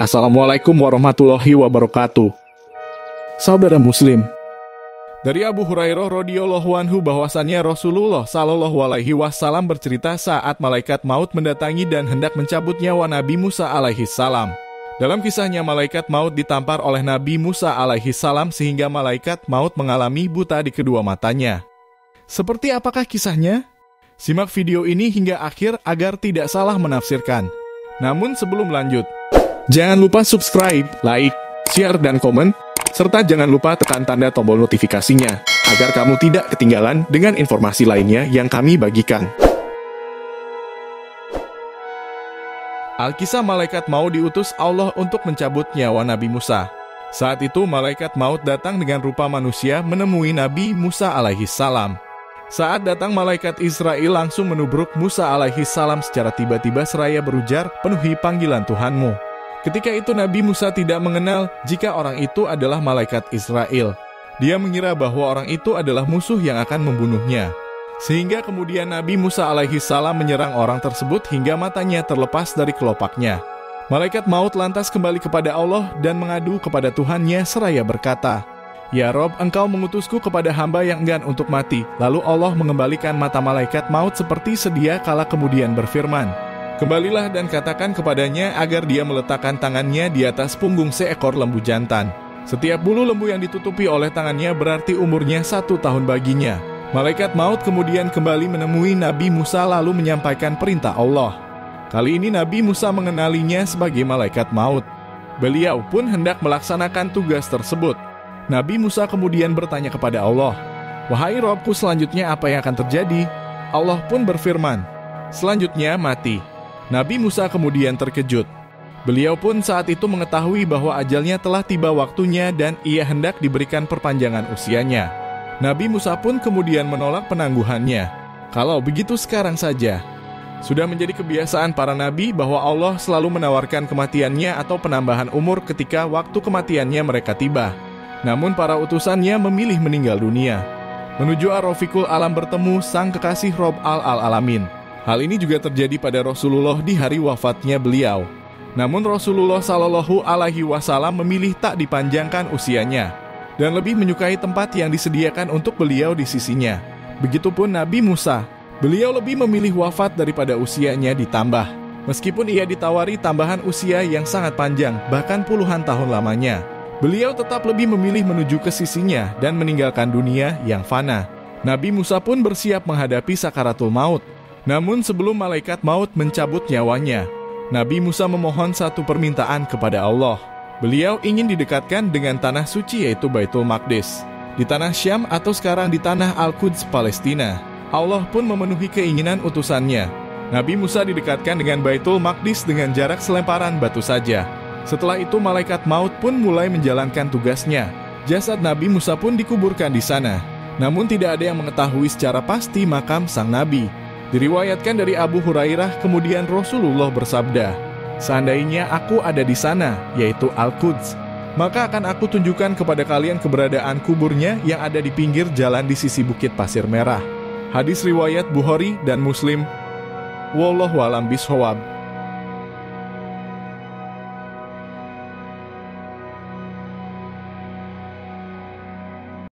Assalamualaikum warahmatullahi wabarakatuh. Saudara Muslim, dari Abu Hurairah radhiyallahu anhu bahwasannya Rasulullah Shallallahu alaihi wasallam bercerita saat malaikat maut mendatangi dan hendak mencabut nyawa Nabi Musa alaihi salam. Dalam kisahnya, malaikat maut ditampar oleh Nabi Musa alaihi salam sehingga malaikat maut mengalami buta di kedua matanya. Seperti apakah kisahnya? Simak video ini hingga akhir agar tidak salah menafsirkan. Namun sebelum lanjut, jangan lupa subscribe, like, share, dan komen, serta jangan lupa tekan tanda tombol notifikasinya, agar kamu tidak ketinggalan dengan informasi lainnya yang kami bagikan. Alkisah malaikat maut diutus Allah untuk mencabut nyawa Nabi Musa. Saat itu malaikat maut datang dengan rupa manusia menemui Nabi Musa alaihi salam. Saat datang malaikat Israel langsung menubruk Musa alaihi salam secara tiba-tiba seraya berujar, "Penuhi panggilan Tuhanmu." Ketika itu Nabi Musa tidak mengenal jika orang itu adalah malaikat Israel. Dia mengira bahwa orang itu adalah musuh yang akan membunuhnya. Sehingga kemudian Nabi Musa alaihi salam menyerang orang tersebut hingga matanya terlepas dari kelopaknya. Malaikat maut lantas kembali kepada Allah dan mengadu kepada Tuhannya seraya berkata, "Ya Rob, engkau mengutusku kepada hamba yang enggan untuk mati." Lalu Allah mengembalikan mata malaikat maut seperti sedia kala kemudian berfirman, "Kembalilah dan katakan kepadanya agar dia meletakkan tangannya di atas punggung seekor lembu jantan. Setiap bulu lembu yang ditutupi oleh tangannya berarti umurnya 1 tahun baginya." Malaikat maut kemudian kembali menemui Nabi Musa lalu menyampaikan perintah Allah. Kali ini Nabi Musa mengenalinya sebagai malaikat maut. Beliau pun hendak melaksanakan tugas tersebut. Nabi Musa kemudian bertanya kepada Allah, "Wahai Robku, selanjutnya apa yang akan terjadi?" Allah pun berfirman, "Selanjutnya mati." Nabi Musa kemudian terkejut. Beliau pun saat itu mengetahui bahwa ajalnya telah tiba waktunya dan ia hendak diberikan perpanjangan usianya. Nabi Musa pun kemudian menolak penangguhannya. Kalau begitu sekarang saja. Sudah menjadi kebiasaan para nabi bahwa Allah selalu menawarkan kematiannya atau penambahan umur ketika waktu kematiannya mereka tiba. Namun para utusannya memilih meninggal dunia. Menuju Ar-Rafiqul Alam bertemu sang kekasih Rob al-Alamin. Hal ini juga terjadi pada Rasulullah di hari wafatnya beliau. Namun Rasulullah Shallallahu alaihi wasallam memilih tak dipanjangkan usianya dan lebih menyukai tempat yang disediakan untuk beliau di sisinya. Begitupun Nabi Musa, beliau lebih memilih wafat daripada usianya ditambah. Meskipun ia ditawari tambahan usia yang sangat panjang, bahkan puluhan tahun lamanya, beliau tetap lebih memilih menuju ke sisinya dan meninggalkan dunia yang fana. Nabi Musa pun bersiap menghadapi sakaratul maut. Namun sebelum malaikat maut mencabut nyawanya, Nabi Musa memohon satu permintaan kepada Allah. Beliau ingin didekatkan dengan tanah suci yaitu Baitul Maqdis, di tanah Syam atau sekarang di tanah Al-Quds Palestina. Allah pun memenuhi keinginan utusannya. Nabi Musa didekatkan dengan Baitul Maqdis dengan jarak selemparan batu saja. Setelah itu malaikat maut pun mulai menjalankan tugasnya. Jasad Nabi Musa pun dikuburkan di sana. Namun tidak ada yang mengetahui secara pasti makam sang Nabi. Diriwayatkan dari Abu Hurairah kemudian Rasulullah bersabda, "Seandainya aku ada di sana, yaitu Al-Quds, maka akan aku tunjukkan kepada kalian keberadaan kuburnya yang ada di pinggir jalan di sisi Bukit Pasir Merah." Hadis riwayat Bukhari dan Muslim. Wallahu a'lam bishawab.